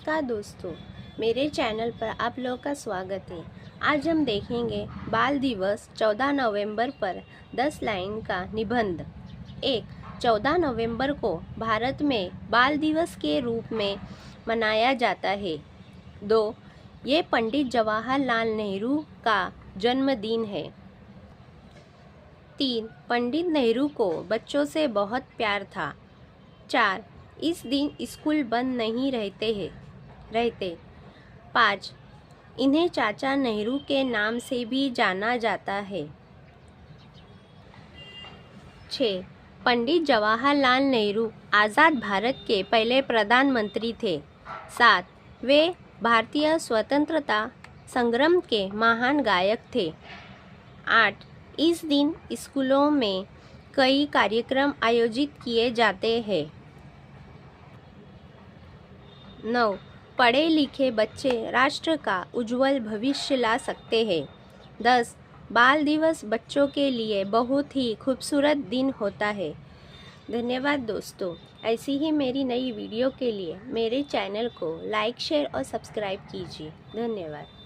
नमस्कार दोस्तों, मेरे चैनल पर आप लोग का स्वागत है। आज हम देखेंगे बाल दिवस 14 नवंबर पर 10 लाइन का निबंध। 1. 14 नवंबर को भारत में बाल दिवस के रूप में मनाया जाता है। 2. ये पंडित जवाहरलाल नेहरू का जन्मदिन है। 3. पंडित नेहरू को बच्चों से बहुत प्यार था। 4. इस दिन स्कूल बंद नहीं रहते। 5. इन्हें चाचा नेहरू के नाम से भी जाना जाता है। 6. पंडित जवाहरलाल नेहरू आज़ाद भारत के पहले प्रधानमंत्री थे। 7. वे भारतीय स्वतंत्रता संग्राम के महान गायक थे। 8. इस दिन स्कूलों में कई कार्यक्रम आयोजित किए जाते हैं। 9. पढ़े लिखे बच्चे राष्ट्र का उज्जवल भविष्य ला सकते हैं। 10. बाल दिवस बच्चों के लिए बहुत ही खूबसूरत दिन होता है। धन्यवाद दोस्तों। ऐसी ही मेरी नई वीडियो के लिए मेरे चैनल को लाइक, शेयर और सब्सक्राइब कीजिए। धन्यवाद।